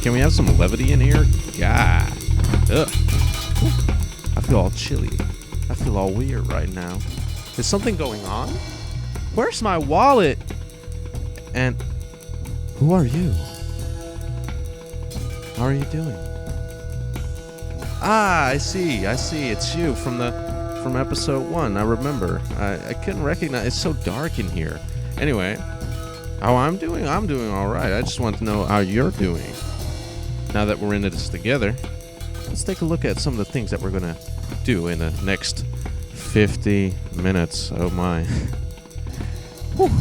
Can we have some levity in here? God. Ugh. I feel all chilly. I feel all weird right now. Is something going on? Where's my wallet? And who are you? How are you doing? Ah, I see. It's you from episode 1. I remember. I couldn't recognize. It's so dark in here. Anyway, how I'm doing all right. I just want to know how you're doing. Now that we're into this together, let's take a look at some of the things that we're going to do in the next 50 minutes. Oh my. Whew.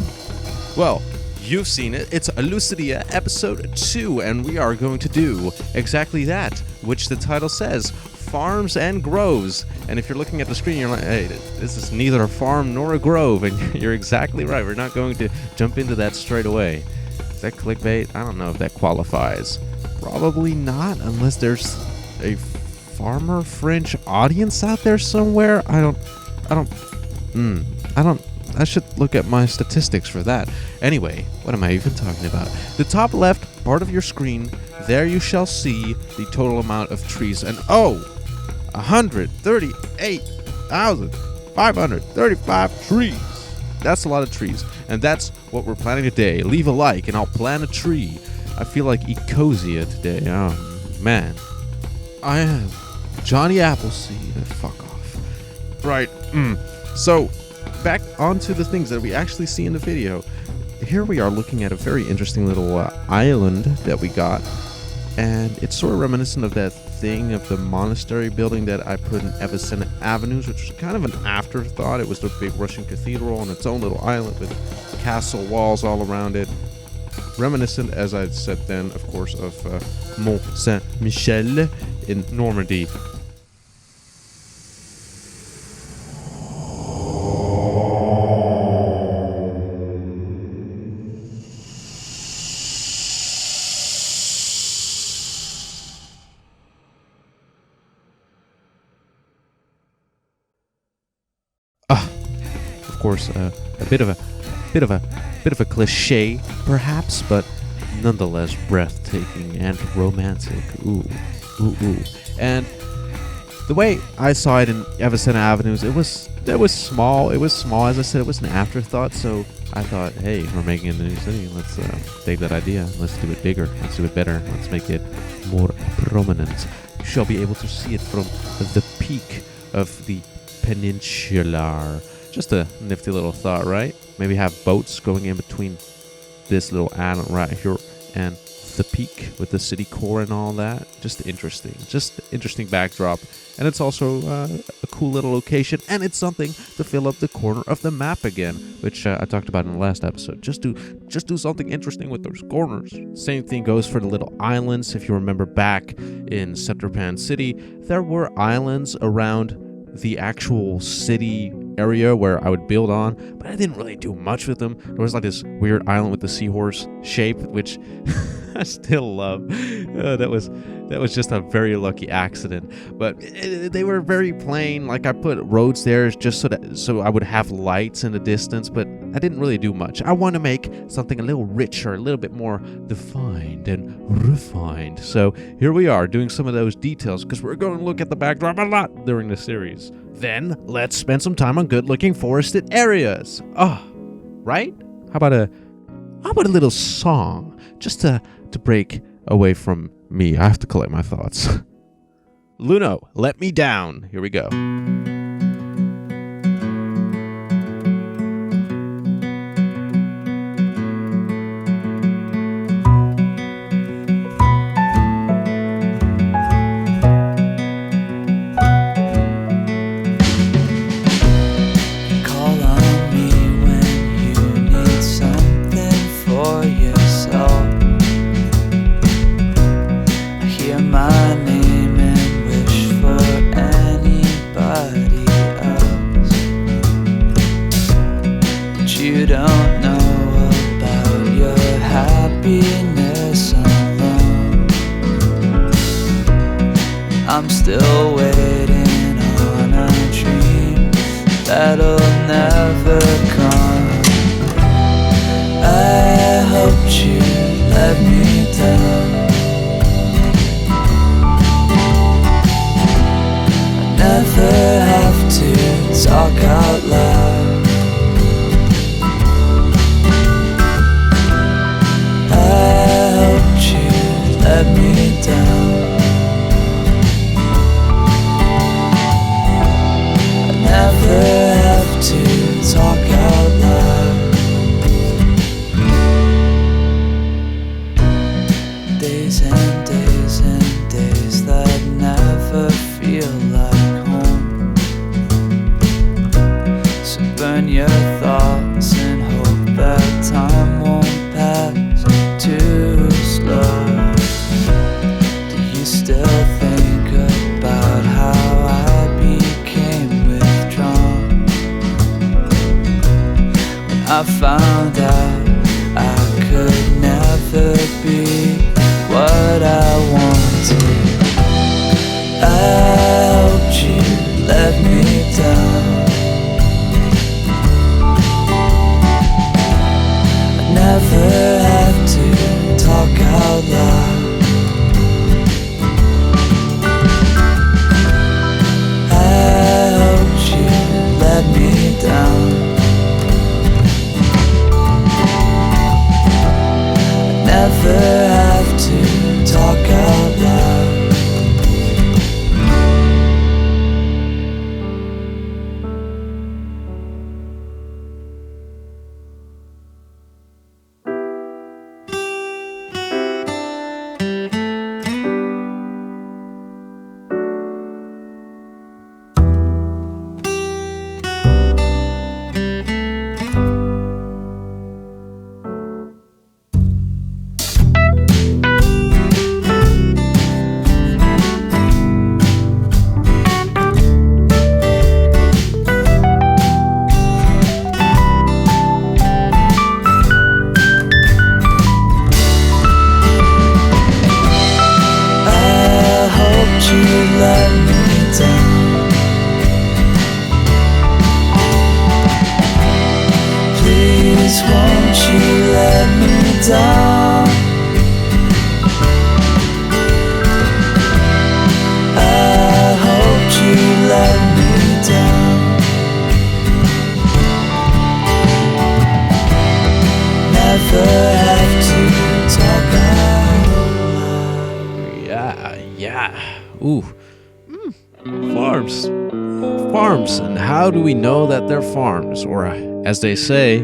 Well, you've seen it. It's Lucidiyya episode 2, and we are going to do exactly that, which the title says, farms and groves. And if you're looking at the screen, you're like, hey, this is neither a farm nor a grove, and you're exactly right. We're not going to jump into that straight away. Is that clickbait? I don't know if that qualifies. Probably not, unless there's a farmer French audience out there somewhere. I should look at my statistics for that. Anyway, what am I even talking about? The top left part of your screen, there you shall see the total amount of trees. And 138,535 trees. That's a lot of trees. And that's what we're planning today. Leave a like and I'll plant a tree. I feel like Ecosia today. Oh, man. I am Johnny Appleseed. Fuck off. Right. So, back onto the things that we actually see in the video. Here we are looking at a very interesting little island that we got, and it's sort of reminiscent of that thing of the monastery building that I put in Avicenna Avenues, which was kind of an afterthought. It was the big Russian cathedral on its own little island with castle walls all around it. Reminiscent, as I said then, of course, of Mont Saint-Michel in Normandy. Of course, a bit of a cliche, perhaps, but nonetheless breathtaking and romantic. Ooh. And the way I saw it in Avicenna Avenues, it was small. It was small, as I said. It was an afterthought. So I thought, hey, we're making a new city. Let's take that idea. Let's do it bigger. Let's do it better. Let's make it more prominent. You shall be able to see it from the peak of the peninsula. Just a nifty little thought, right? Maybe have boats going in between this little island right here and the peak with the city core and all that. Just interesting backdrop. And it's also a cool little location, and it's something to fill up the corner of the map again, which I talked about in the last episode. Just do something interesting with those corners. Same thing goes for the little islands. If you remember back in Septerpan City, there were islands around the actual city area where I would build on, but I didn't really do much with them. There was like this weird island with the seahorse shape, which I still love. That was just a very lucky accident. But they were very plain. Like I put roads there just so I would have lights in the distance, but I didn't really do much. I want to make something a little richer, a little bit more defined and refined. So here we are doing some of those details because we're going to look at the backdrop a lot during the series. Then let's spend some time on good-looking forested areas. Right? How about a little song just to break away from me? I have to collect my thoughts. Luno, Let Me Down. Here we go. I'm still waiting on a dream that'll never come. I hope you let me down. never feel like home. So burn your thoughts and hope that time won't pass too slow. Do you still think about how I became withdrawn? When I found out I could never be what I wanted, I hoped you let me down. I never have to talk out loud. I hoped you let me down. I never have to talk out loud. Farms, and how do we know that they're farms? Or, as they say,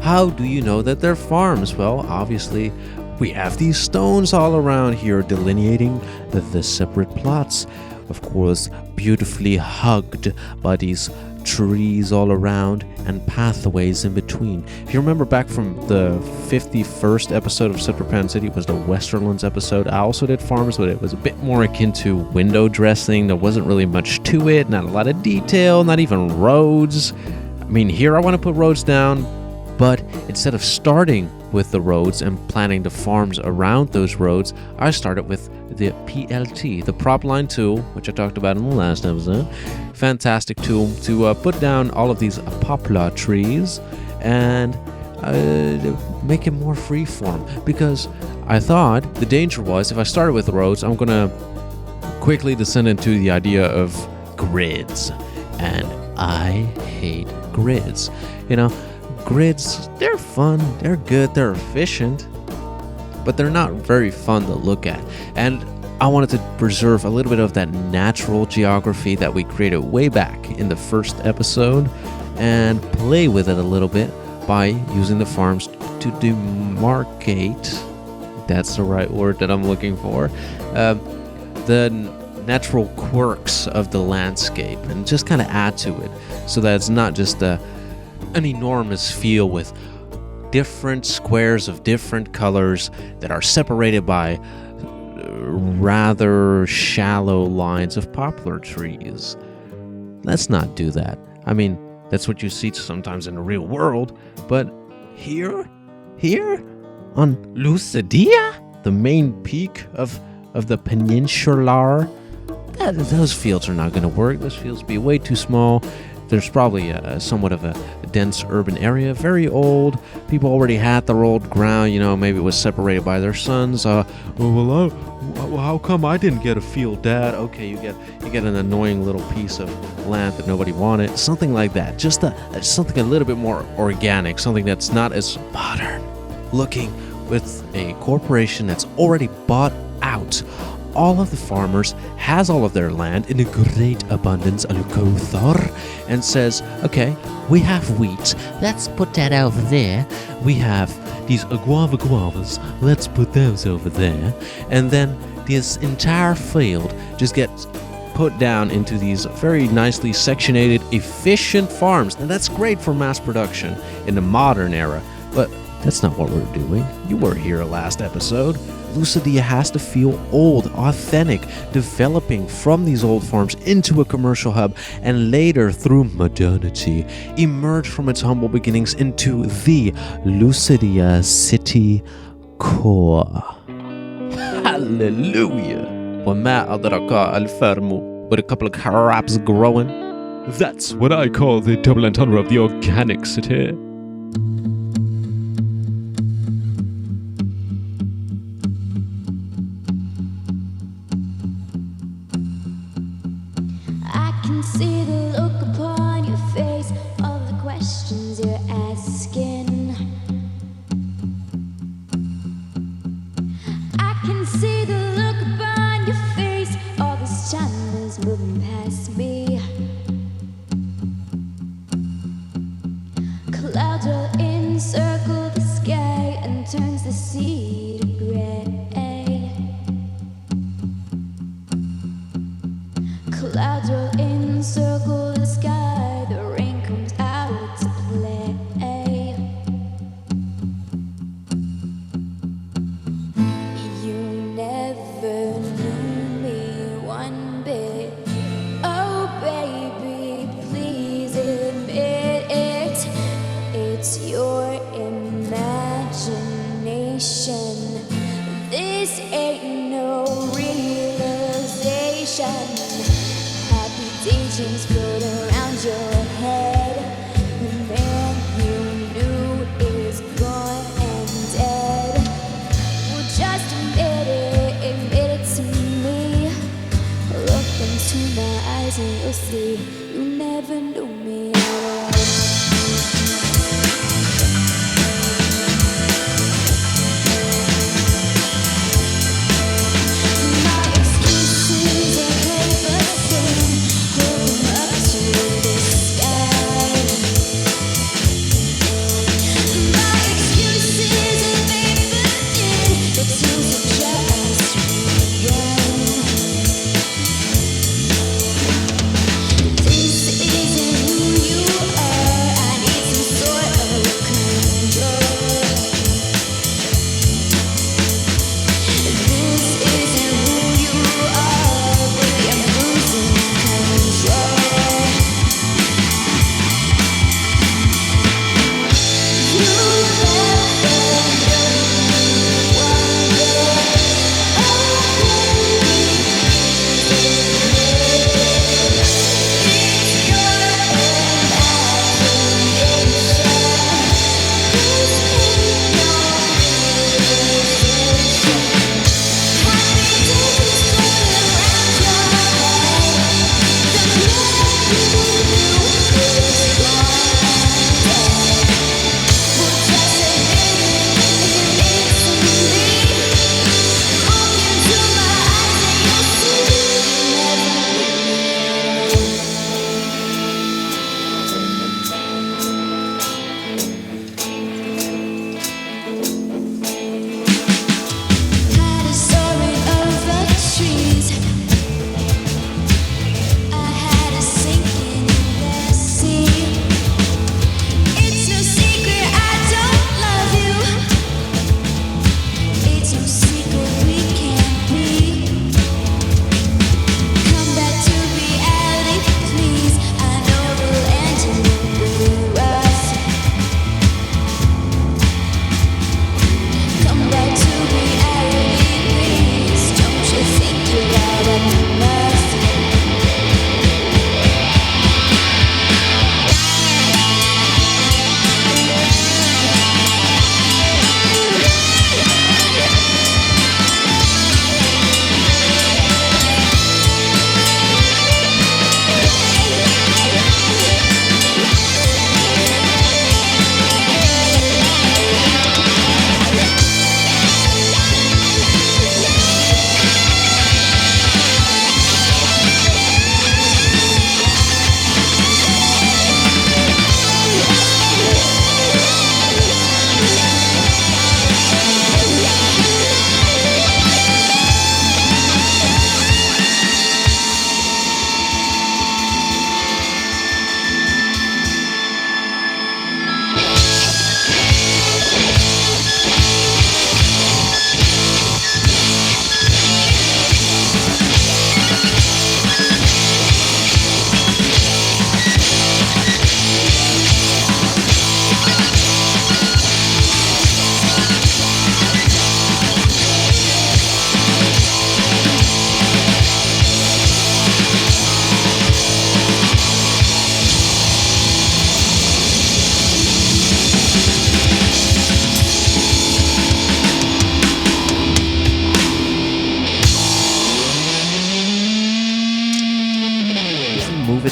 how do you know that they're farms? Well, obviously, we have these stones all around here delineating the separate plots. Of course, beautifully hugged by these trees all around and pathways in between. If you remember back from the 51st episode of Sutter Pan City, was the Westerlands episode. I also did farms, but it was a bit more akin to window dressing. There wasn't really much to it, not a lot of detail, not even roads. I mean, here I want to put roads down, but instead of starting with the roads and planning the farms around those roads, I started with the PLT, the prop line tool, which I talked about in the last episode. Fantastic tool to put down all of these poplar trees and make it more freeform. Because I thought the danger was, if I started with the roads, I'm gonna quickly descend into the idea of grids, and I hate grids. You know, grids, they're fun, they're good, they're efficient, but they're not very fun to look at. And I wanted to preserve a little bit of that natural geography that we created way back in the first episode and play with it a little bit by using the farms to demarcate, that's the right word that I'm looking for, the natural quirks of the landscape, and just kind of add to it so that it's not just an enormous field with different squares of different colors that are separated by rather shallow lines of poplar trees. Let's not do that. I mean, that's what you see sometimes in the real world, but here on Lusidiyya, the main peak of the peninsular, those fields are not going to work. Those fields be way too small. There's probably somewhat of a dense urban area, very old. People already had their old ground, maybe it was separated by their sons. How come I didn't get a field, Dad? Okay, you get an annoying little piece of land that nobody wanted. Something like that. Just something a little bit more organic, something that's not as modern looking with a corporation that's already bought out all of the farmers, has all of their land in a great abundance, and says, okay, we have wheat, let's put that over there. We have these guavas, let's put those over there. And then this entire field just gets put down into these very nicely sectionated, efficient farms. And that's great for mass production in the modern era, but that's not what we're doing. You were here last episode. Lucidiyya has to feel old, authentic, developing from these old farms into a commercial hub, and later, through modernity, emerge from its humble beginnings into the Lucidiyya city core. Hallelujah! وما أدرك الفرم, with a couple of crops growing. That's what I call the double entendre of the organic city. See the look upon your face, all the questions you're asking. I can see the look upon your face, all this time is moving past me. Clouds roll in, circle the sky, and turns the sea to gray. Clouds roll in, circle the sky, the rain comes out to play. You never knew me one bit. Oh baby, please admit it. It's your imagination. This ain't no realization. Daydreams float around your head. The man you knew is gone and dead. Well, just admit it to me. Look into my eyes and you'll see you never knew me at all. This isn't who you are.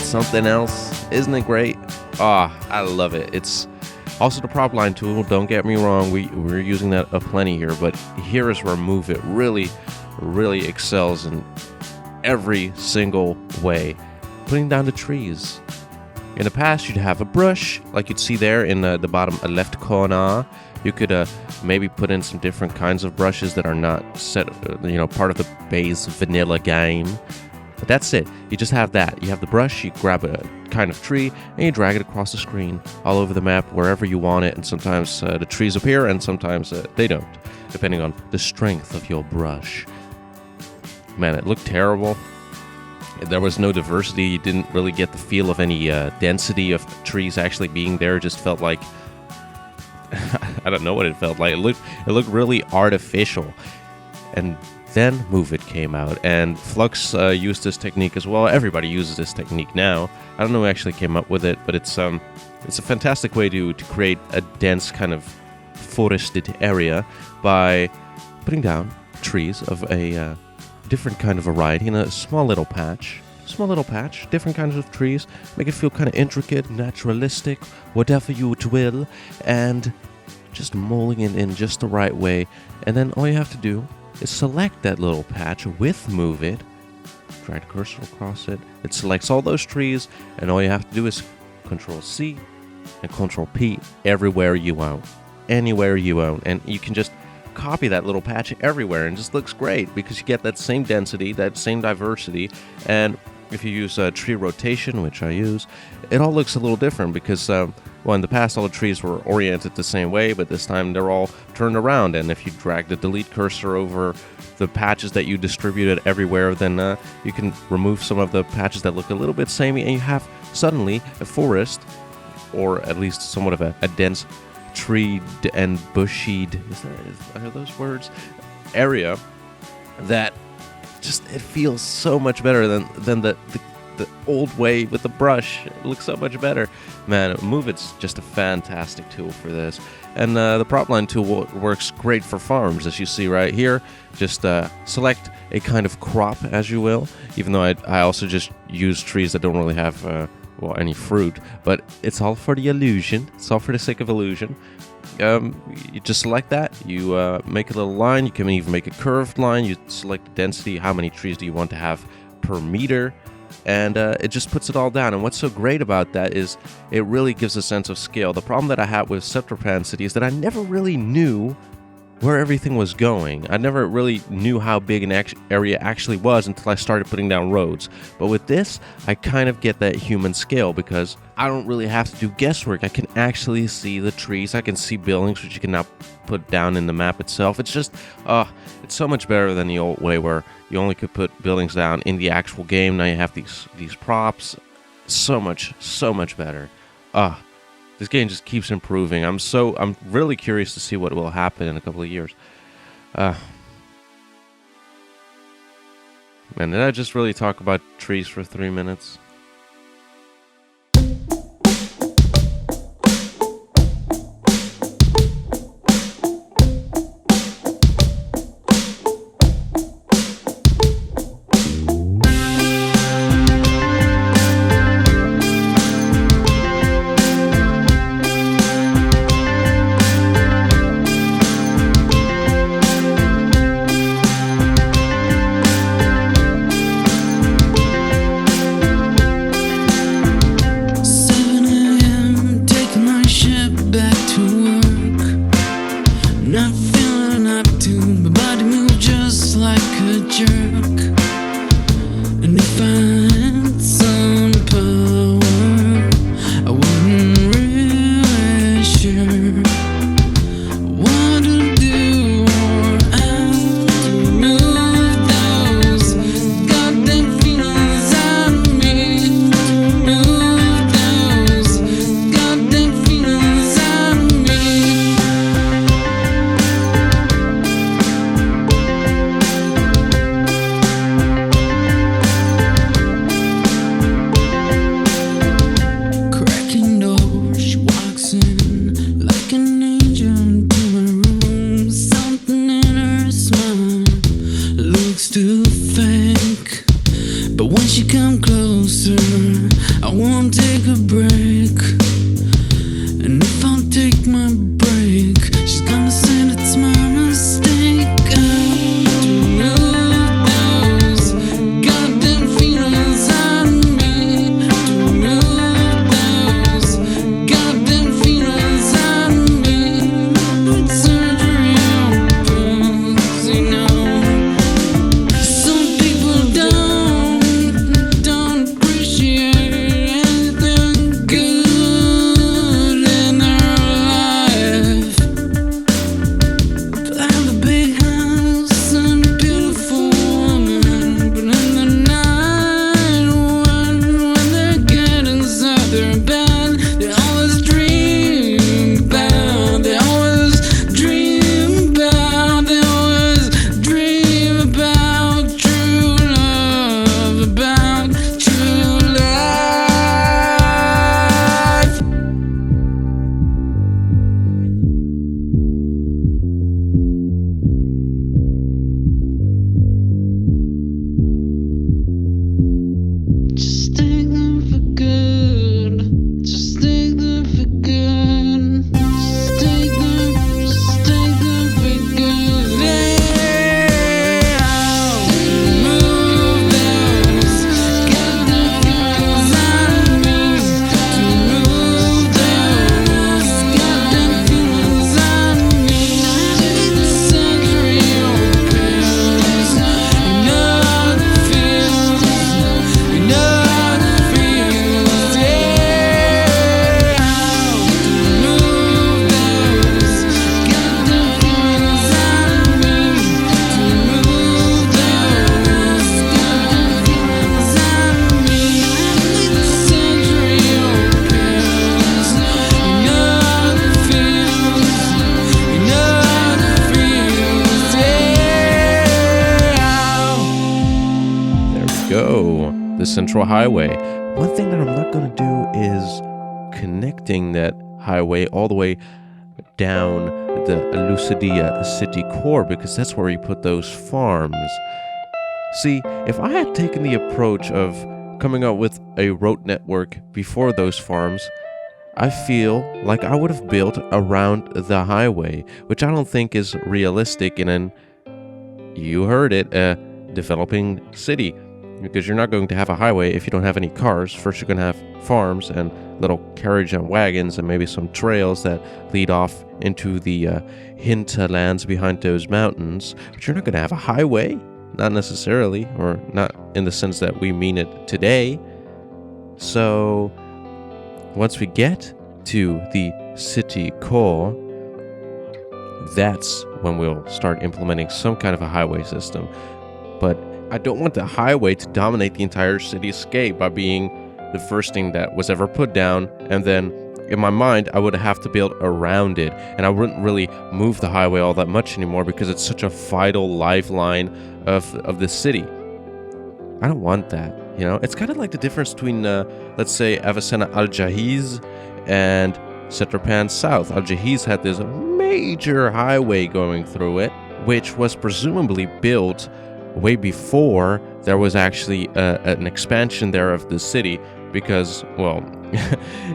it's something else. Isn't it great? I love it. It's also the prop line tool. Don't get me wrong. We're using that aplenty here, but here is where Move It really excels in every single way. Putting down the trees. In the past, you'd have a brush, like you'd see there in the bottom left corner. You could maybe put in some different kinds of brushes that are not set, part of the base vanilla game. But that's it. You just have that. You have the brush, you grab a kind of tree, and you drag it across the screen, all over the map, wherever you want it. And sometimes the trees appear, and sometimes they don't, depending on the strength of your brush. Man, it looked terrible. There was no diversity. You didn't really get the feel of any density of trees actually being there. It just felt like I don't know what it felt like. It looked really artificial. And then Move It came out, and Flux used this technique as well. Everybody uses this technique now. I don't know who actually came up with it, but it's a fantastic way to create a dense kind of forested area by putting down trees of a different kind of variety in a small little patch, different kinds of trees, make it feel kind of intricate, naturalistic, whatever you will, and just molding it in just the right way. And then all you have to do is select that little patch with Move It, drag the cursor across it, it selects all those trees, and all you have to do is Control-C and Control-P everywhere you want, anywhere you want, and you can just copy that little patch everywhere, and it just looks great because you get that same density, that same diversity. And if you use tree rotation, which I use, it all looks a little different because in the past all the trees were oriented the same way, but this time they're all turned around. And if you drag the delete cursor over the patches that you distributed everywhere, then you can remove some of the patches that look a little bit samey, and you have suddenly a forest, or at least somewhat of a dense treed and bushied, are those words, area that just, it feels so much better than the old way with the brush. It looks so much better. Man, Move It's just a fantastic tool for this. And the prop line tool works great for farms, as you see right here. Just select a kind of crop, as you will, even though I also just use trees that don't really have any fruit, but it's all for the illusion. It's all for the sake of illusion. You just select that, you make a little line, you can even make a curved line, you select the density, how many trees do you want to have per meter, and it just puts it all down. And what's so great about that is it really gives a sense of scale. The problem that I had with Subterpancity is that I never really knew where everything was going. I never really knew how big an area actually was until I started putting down roads. But with this, I kind of get that human scale because I don't really have to do guesswork. I can actually see the trees. I can see buildings, which you can now put down in the map itself. It's just, it's so much better than the old way where you only could put buildings down in the actual game. Now you have these props. So much better. This game just keeps improving. I'm really curious to see what will happen in a couple of years. Man, did I just really talk about trees for 3 minutes? But once you come closer, I won't take a break. And if I'll take my break, she's gonna say it's my mistake. To remove those goddamn feelings out of me. To remove those goddamn feelings out of me. With surgery opens, you know. Some people don't appreciate anything good in their life. But I have a big house and a beautiful woman. But in the night, when they get inside their bed, they always dream about. They always dream about. They always dream about true love, about true life. Just take them for good. Just take them for good. Just take them for good. Remove those goddamn feelings out of me. To remove those goddamn feelings out of me. Surgery opens. You know how it feels. You know how it feels. Yeah. Remove those goddamn feelings out of me. To remove those goddamn feelings out of me. Surgery opens. You know how it feels. You know how it feels. Yeah. There we go. The Central Highway. One thing that I'm not going to do is connecting that highway all the way down the Lusidiyya city core, because that's where you put those farms. See, if I had taken the approach of coming up with a road network before those farms, I feel like I would have built around the highway, which I don't think is realistic in an, you heard it, a developing city. Because you're not going to have a highway if you don't have any cars. First, you're going to have farms and little carriage and wagons and maybe some trails that lead off into the hinterlands behind those mountains. But you're not going to have a highway. Not necessarily, or not in the sense that we mean it today. So, once we get to the city core, that's when we'll start implementing some kind of a highway system. But I don't want the highway to dominate the entire cityscape by being the first thing that was ever put down, and then in my mind I would have to build around it, and I wouldn't really move the highway all that much anymore because it's such a vital lifeline of the city. I don't want that, you know? It's kind of like the difference between, let's say, Avicenna Al-Jahhiz and Setrapan South. Al-Jahhiz had this major highway going through it, which was presumably built way before there was actually an expansion there of the city, because, well,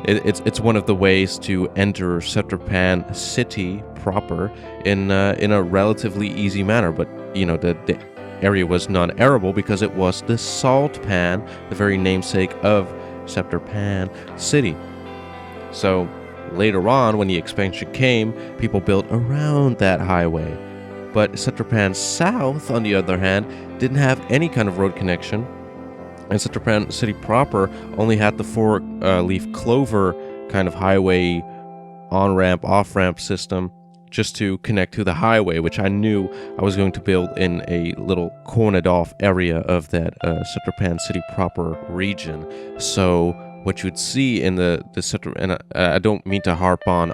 it's one of the ways to enter Setrapan city proper in a relatively easy manner. But, you know, the area was non-arable because it was the salt pan, the very namesake of Setrapan city. So later on, when the expansion came, people built around that highway. But Setrapan South, on the other hand, didn't have any kind of road connection, and Setrapan city proper only had the four-leaf clover kind of highway on-ramp, off-ramp system just to connect to the highway, which I knew I was going to build in a little cornered-off area of that Setrapan city proper region. So what you'd see in the Setrapan, and I don't mean to harp on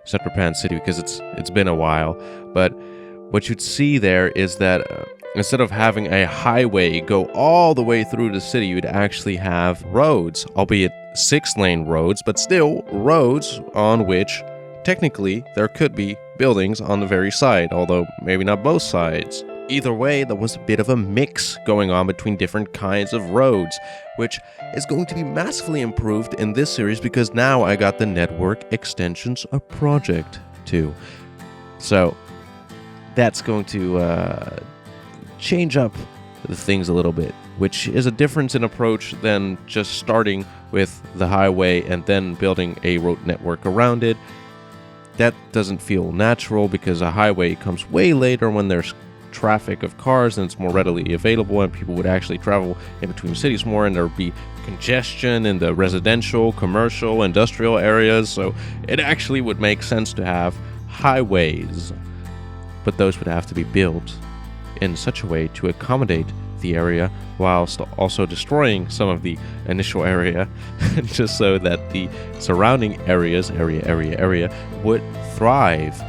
Setrapan city because it's been a while, but what you'd see there is that instead of having a highway go all the way through the city, you'd actually have roads, albeit 6-lane roads, but still roads on which technically there could be buildings on the very side, although maybe not both sides. Either way, there was a bit of a mix going on between different kinds of roads, which is going to be massively improved in this series because now I got the network extensions project too. So that's going to change up the things a little bit, which is a difference in approach than just starting with the highway and then building a road network around it. That doesn't feel natural because a highway comes way later when there's traffic of cars and it's more readily available and people would actually travel in between cities more, and there would be congestion in the residential, commercial, industrial areas. So it actually would make sense to have highways, but those would have to be built in such a way to accommodate the area whilst also destroying some of the initial area just so that the surrounding areas would thrive.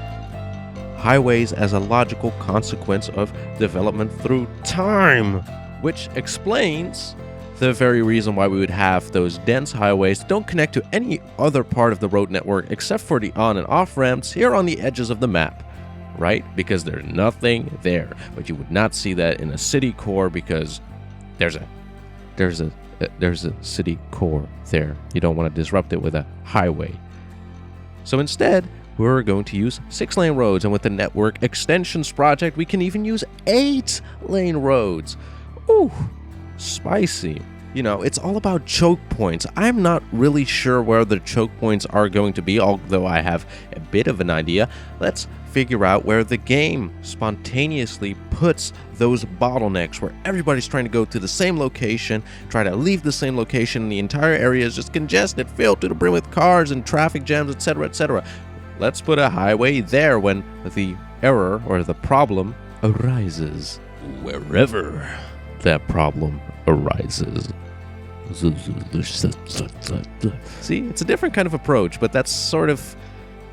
Highways as a logical consequence of development through time, which explains the very reason why we would have those dense highways that don't connect to any other part of the road network except for the on and off ramps here on the edges of the map. Right? Because there's nothing there. But you would not see that in a city core because there's a city core there. You don't want to disrupt it with a highway. So instead, we're going to use 6-lane roads, and with the network extensions project, we can even use 8-lane roads. Ooh, spicy. You know, it's all about choke points. I'm not really sure where the choke points are going to be, although I have a bit of an idea. Let's figure out where the game spontaneously puts those bottlenecks, where everybody's trying to go to the same location, try to leave the same location, and the entire area is just congested, filled to the brim with cars and traffic jams, etc., etc. Let's put a highway there when the error or the problem arises, wherever that problem arises. See, it's a different kind of approach, but that's sort of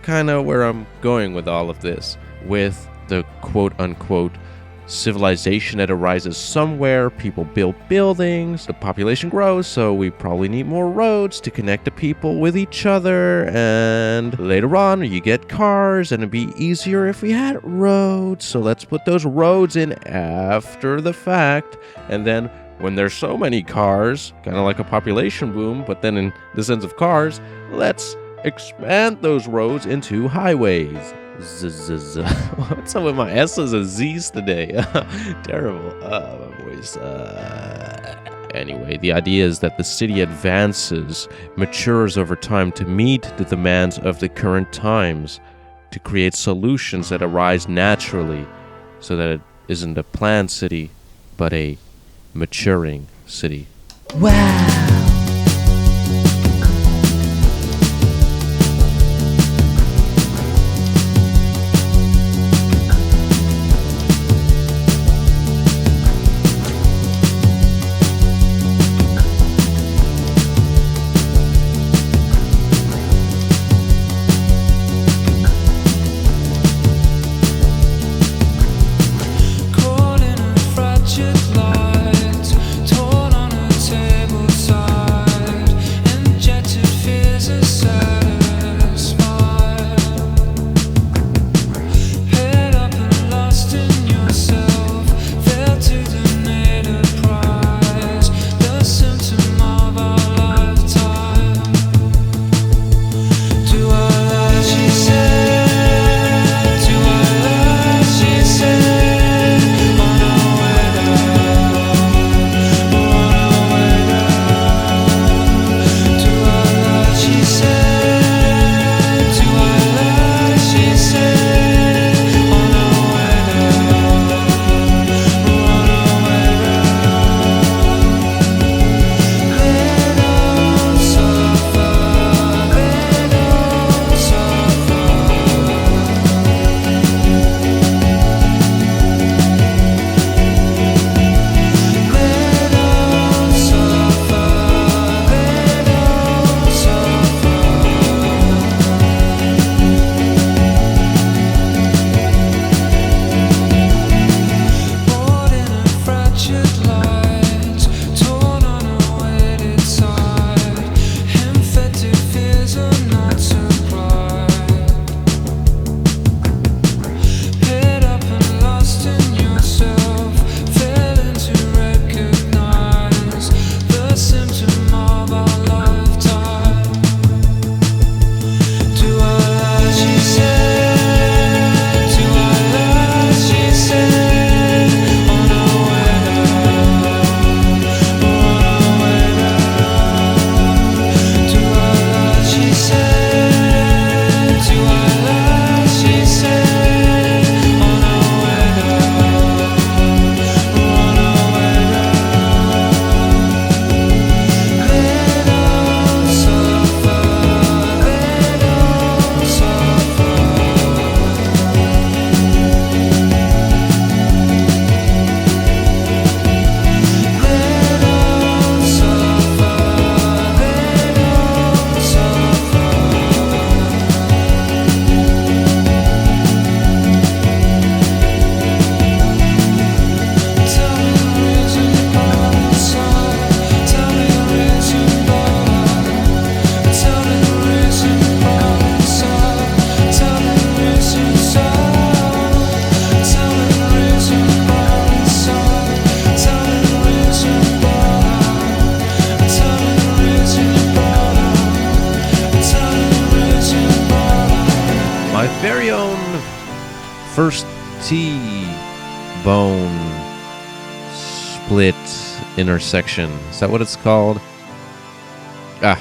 kind of where I'm going with all of this. With the quote-unquote civilization that arises somewhere, people build buildings, the population grows, so we probably need more roads to connect the people with each other, and later on you get cars, and it'd be easier if we had roads, so let's put those roads in after the fact, and then when there's so many cars, kind of like a population boom, but then in the sense of cars, let's expand those roads into highways. What's up with my S's and Z's today? Terrible. My voice. Anyway, the idea is that the city advances, matures over time to meet the demands of the current times, to create solutions that arise naturally, so that it isn't a planned city, but a maturing city. Wow. Caught in a fractured light, torn on a table side. first T-bone split intersection. Is that what it's called? Man,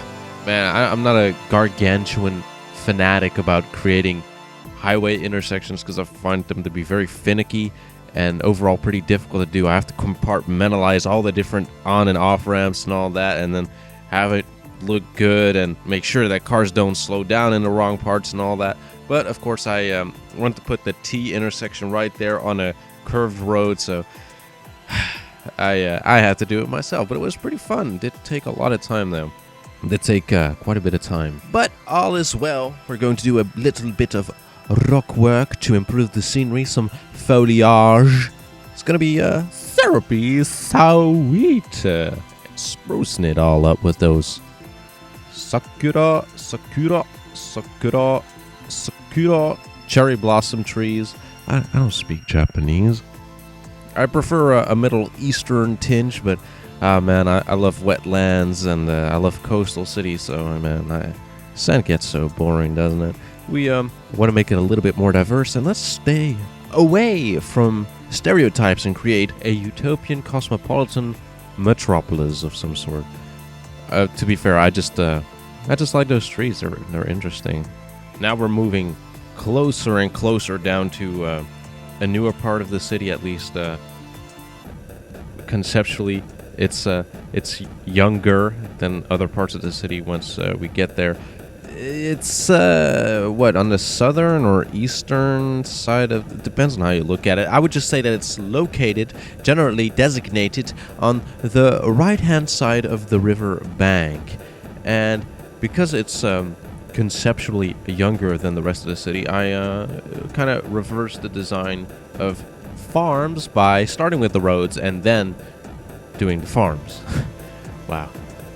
I'm not a gargantuan fanatic about creating highway intersections because I find them to be very finicky and overall pretty difficult to do. I have to compartmentalize all the different on and off ramps and all that, and then have it look good and make sure that cars don't slow down in the wrong parts and all that. But of course I want to put the T intersection right there on a curved road, so I had to do it myself. But it was pretty fun. It did take a lot of time though. It did take quite a bit of time. But all is well. We're going to do a little bit of rock work to improve the scenery, some foliage. It's gonna be therapy sweet. Sprucing it all up with those sakura cherry blossom trees. I don't speak Japanese. I prefer a Middle Eastern tinge, but man, I love wetlands and I love coastal cities. So man, sand gets so boring, doesn't it? We want to make it a little bit more diverse, and let's stay away from stereotypes and create a utopian cosmopolitan metropolis of some sort. To be fair, I just like those trees. They're interesting. Now we're moving closer and closer down to a newer part of the city, at least conceptually. It's younger than other parts of the city once we get there. It's on the southern or eastern side of it depends on how you look at it. I would just say that it's located, generally designated, on the right-hand side of the river bank. And because it's conceptually younger than the rest of the city, I kind of reversed the design of farms by starting with the roads and then doing the farms. Wow.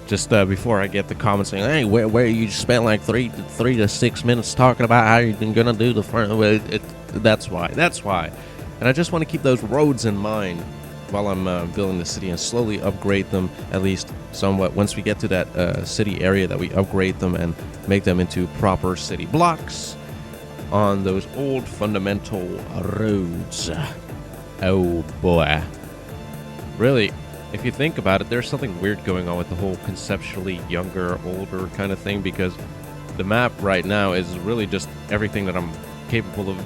Just before I get the comments saying, hey, where you spent like 3 to 6 minutes talking about how you're going to do the farm. That's why. And I just want to keep those roads in mind while I'm building the city and slowly upgrade them, at least somewhat. Once we get to that city area, that we upgrade them and make them into proper city blocks on those old fundamental roads. Oh boy. Really, if you think about it, there's something weird going on with the whole conceptually younger, older kind of thing, because the map right now is really just everything that I'm capable of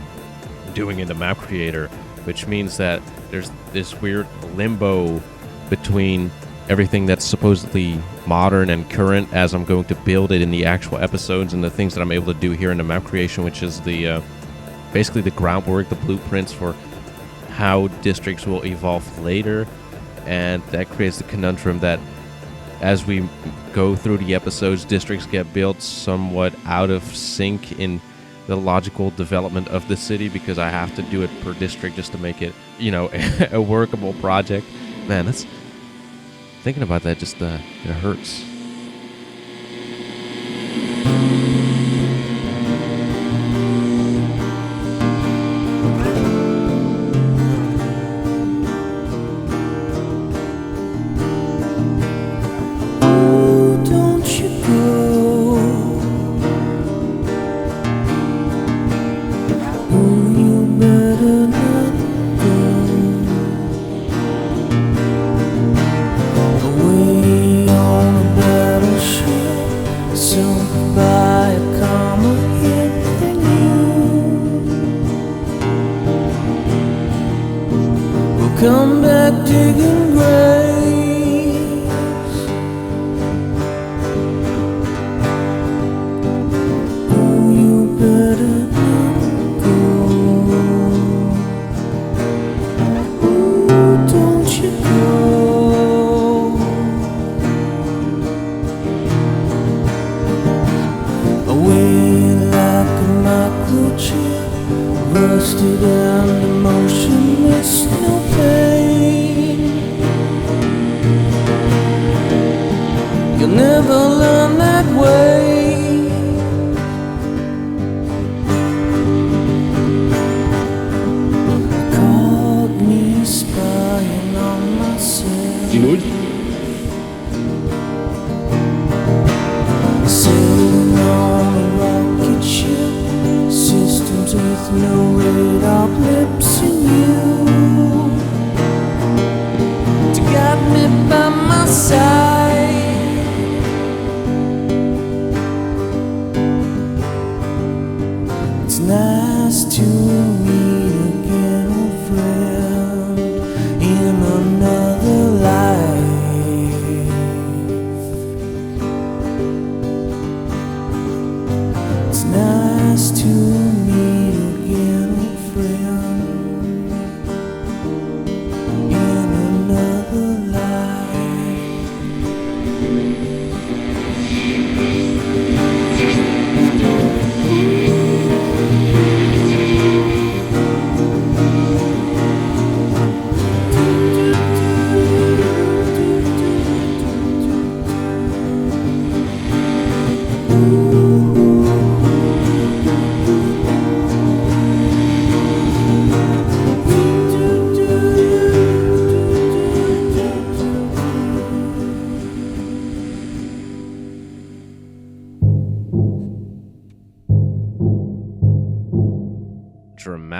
doing in the map creator, which means that there's this weird limbo between everything that's supposedly modern and current as I'm going to build it in the actual episodes and the things that I'm able to do here in the map creation, which is the basically the groundwork, the blueprints for how districts will evolve later. And that creates the conundrum that as we go through the episodes, districts get built somewhat out of sync in the logical development of the city, because I have to do it per district just to make it, a workable project. Man, that's thinking about that just it hurts. Come back digging graves. Oh, you better not go. Oh, don't you go. Away like a microchip, rusted and emotionless. You'll never learn that way. Caught me spying on myself. Sailing on a rocket ship, systems with no radar.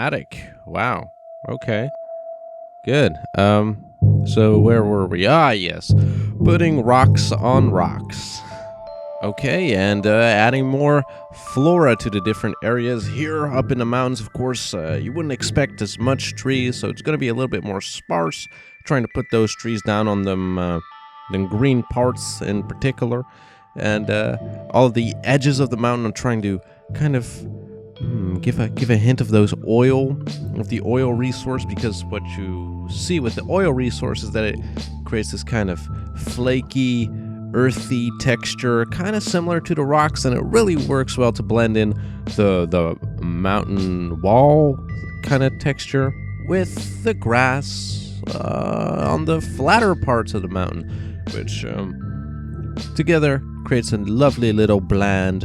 dramatic. Wow. Okay. Good. So where were we? Ah, yes. Putting rocks on rocks. Okay, and adding more flora to the different areas. Here up in the mountains, of course, you wouldn't expect as much trees, so it's going to be a little bit more sparse. Trying to put those trees down on them green parts in particular. And all of the edges of the mountain, I'm trying to kind of give a hint of the oil resource, because what you see with the oil resource is that it creates this kind of flaky, earthy texture, kind of similar to the rocks, and it really works well to blend in the mountain wall kind of texture with the grass on the flatter parts of the mountain, which together creates a lovely little blend,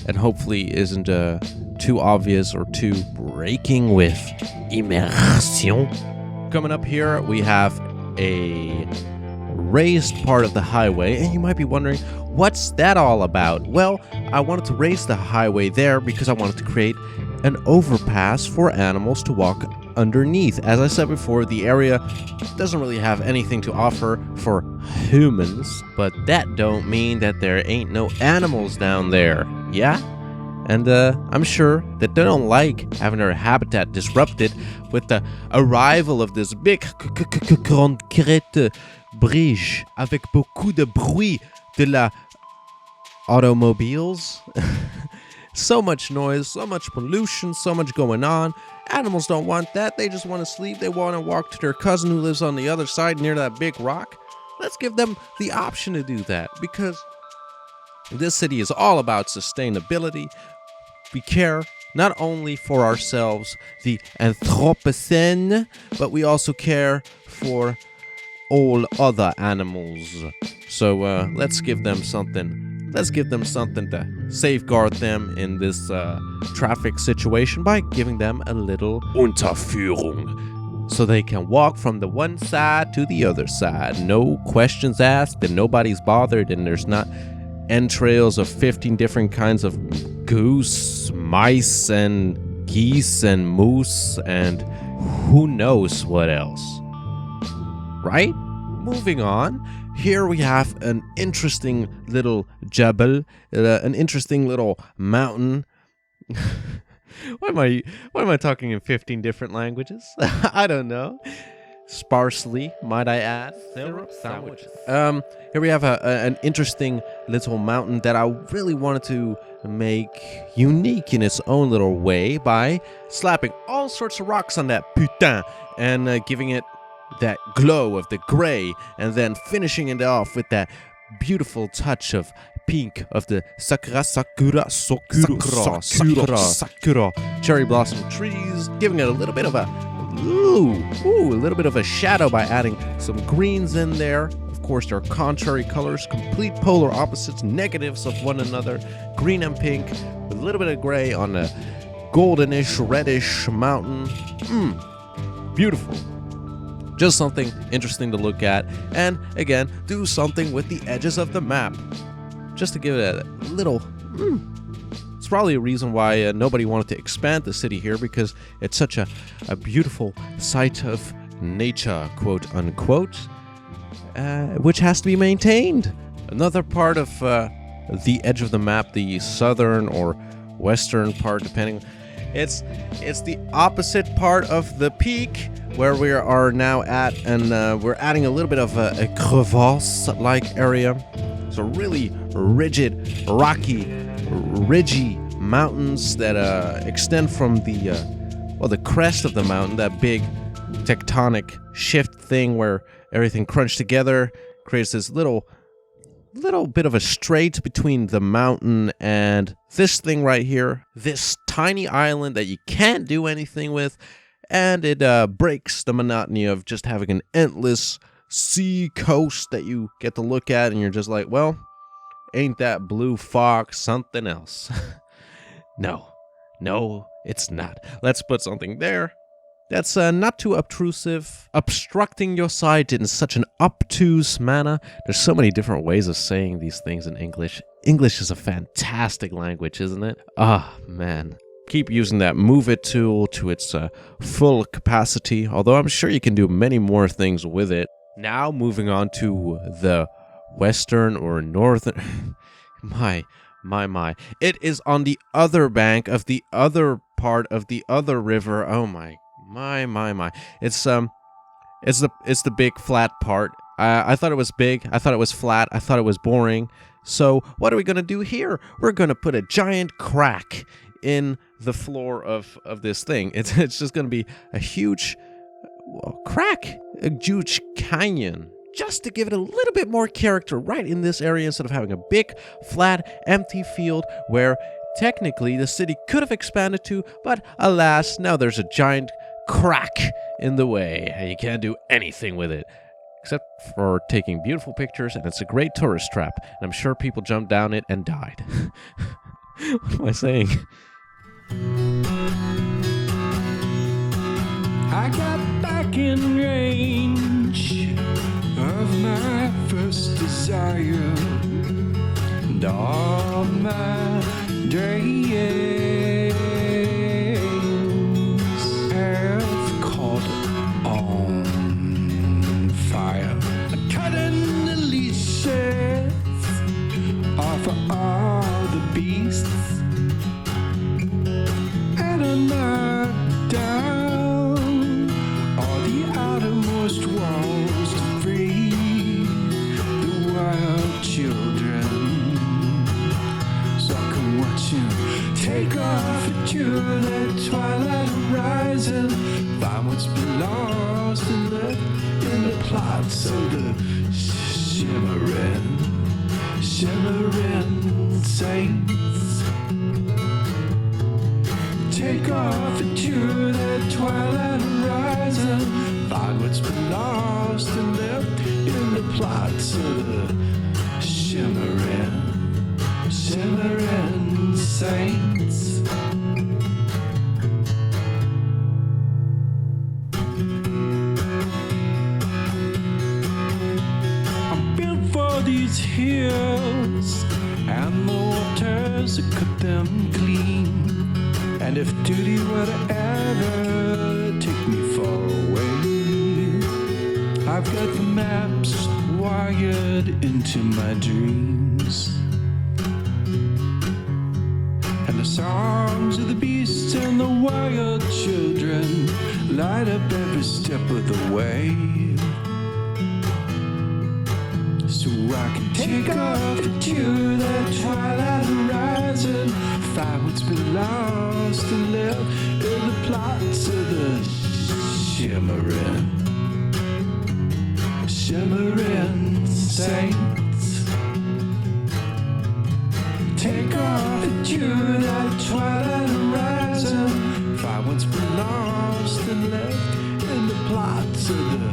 and hopefully isn't too obvious or too breaking with immersion. Coming up here, we have a raised part of the highway, and you might be wondering, what's that all about? Well, I wanted to raise the highway there because I wanted to create an overpass for animals to walk underneath. As I said before, the area doesn't really have anything to offer for humans, but that don't mean that there ain't no animals down there, yeah? And I'm sure that they don't like having their habitat disrupted with the arrival of this big concrète bridge avec beaucoup de bruit de la automobiles. So much noise, so much pollution, so much going on. Animals don't want that. They just want to sleep. They want to walk to their cousin who lives on the other side near that big rock. Let's give them the option to do that, because this city is all about sustainability. We care not only for ourselves, the Anthropocene, but we also care for all other animals. So let's give them something. Let's give them something to safeguard them in this traffic situation by giving them a little Unterführung, so they can walk from the one side to the other side. No questions asked, and nobody's bothered, and there's not entrails of 15 different kinds of goose, mice, and geese, and moose, and who knows what else. Right? Moving on. Here we have an interesting little jebel, an interesting little mountain. Why am I talking in 15 different languages? I don't know. Sparsely, might I add. Sandwiches. Here we have an interesting little mountain that I really wanted to make unique in its own little way by slapping all sorts of rocks on that putain and giving it that glow of the gray, and then finishing it off with that beautiful touch of pink of the sakura cherry blossom trees, giving it a little bit of a little bit of a shadow by adding some greens in there. Of course, there are contrary colors, complete polar opposites, negatives of one another, green and pink, with a little bit of gray on a goldenish, reddish mountain. Beautiful. Just something interesting to look at, and again, do something with the edges of the map, just to give it a little. It's probably a reason why nobody wanted to expand the city here, because it's such a beautiful site of nature, quote unquote, which has to be maintained. Another part of the edge of the map, the southern or western part, depending. It's the opposite part of the peak where we are now at, and we're adding a little bit of a crevasse-like area. So really rigid, rocky, ridgy mountains that extend from the crest of the mountain, that big tectonic shift thing where everything crunched together, creates this little bit of a strait between the mountain and this thing right here, this tiny island that you can't do anything with, and it breaks the monotony of just having an endless sea coast that you get to look at, and you're just like, well, ain't that blue fog something else? No, it's not. Let's put something there that's not too obtrusive, obstructing your sight in such an obtuse manner. There's so many different ways of saying these things in English. English is a fantastic language, isn't it? Ah, man. keep using that move it tool to its full capacity, although I'm sure you can do many more things with it. Now moving on to the western or northern... my. It is on the other bank of the other part of the other river. Oh my. It's the big flat part. I thought it was big. I thought it was flat. I thought it was boring. So what are we going to do here? We're going to put a giant crack in the floor of this thing. It's just going to be a huge crack, a huge canyon, just to give it a little bit more character right in this area instead of having a big, flat, empty field where technically the city could have expanded to, but alas, now there's a giant crack in the way and you can't do anything with it. Except for taking beautiful pictures, and it's a great tourist trap, and I'm sure people jumped down it and died. What am I saying? I got back in range of my first desire, and all my dreams have caught on fire. Cutting the leashes off of all the beasts, and I knocked down all the outermost walls to free the wild children, so I can watch him take off into that twilight horizon, find what's been lost and left in the plots of the shimmering saints. Take off into that twilight horizon, find what's been lost and left in the plots of the shimmering saints. I'm built for these hills and the waters that cut them clean. And if duty were to ever take me far away, I've got the maps wired into my dreams, and the songs of the beasts and the wild children light up every step of the way. So I can take off into that twilight horizon, find what's been lost and left in the plots of the shimmering saints. Take off into that twilight horizon, find what's been lost and left in the plots of the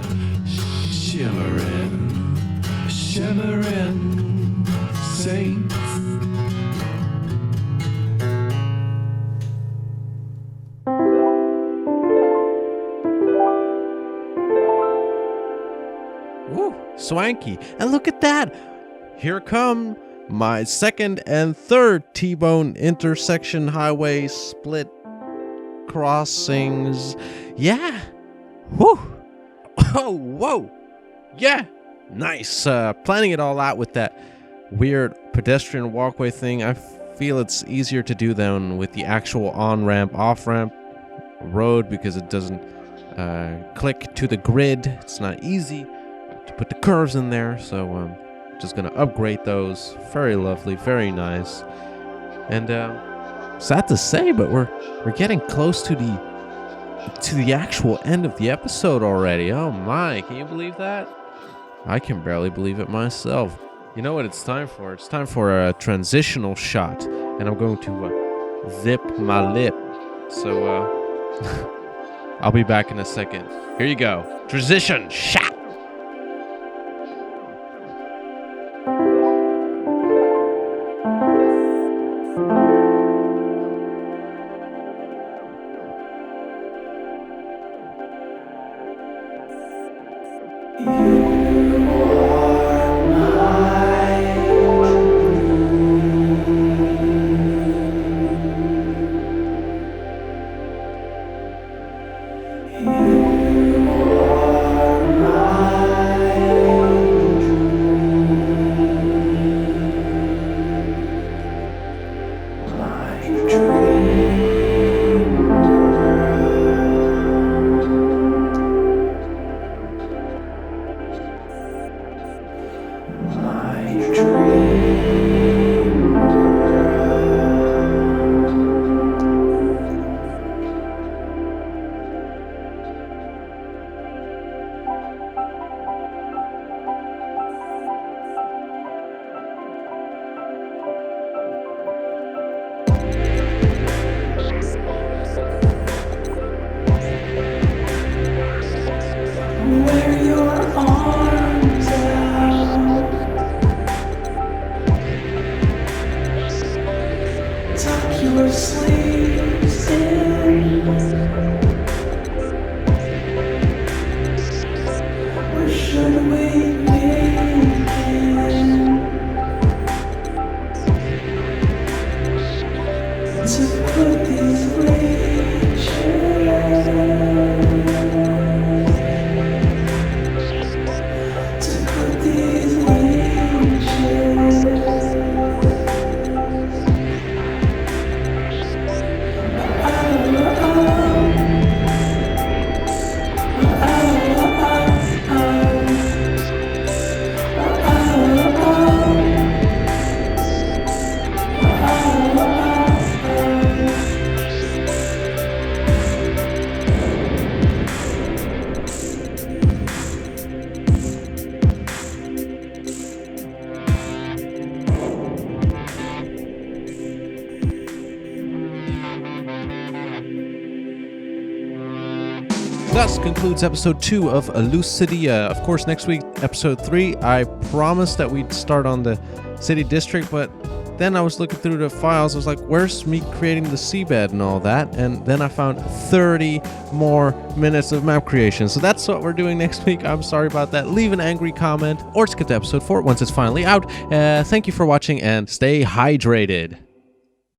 shimmering saints. Woo, swanky. And look at that. Here come my second and third T-bone intersection highway split crossings. Yeah. Woo. Oh, whoa. Yeah. Nice. Planning it all out with that weird pedestrian walkway thing. I feel it's easier to do than with the actual on-ramp, off-ramp road because it doesn't click to the grid. It's not easy to put the curves in there, so I'm just gonna upgrade those. Very lovely, very nice. And sad to say, but we're getting close to the actual end of the episode already. Oh my, can you believe that? I can barely believe it myself. You know what it's time for? It's time for a transitional shot, and I'm going to zip my lip. So I'll be back in a second. Here you go. Transition shot. Wear your arms out. Tuck your sleeves in. Or should we begin to put these leeches Thus concludes episode 2 of Lusidiyya. Of course, next week, episode 3, I promised that we'd start on the city district, but then I was looking through the files. I was like, where's me creating the seabed and all that? And then I found 30 more minutes of map creation. So that's what we're doing next week. I'm sorry about that. Leave an angry comment or skip to episode 4 once it's finally out. Thank you for watching and stay hydrated.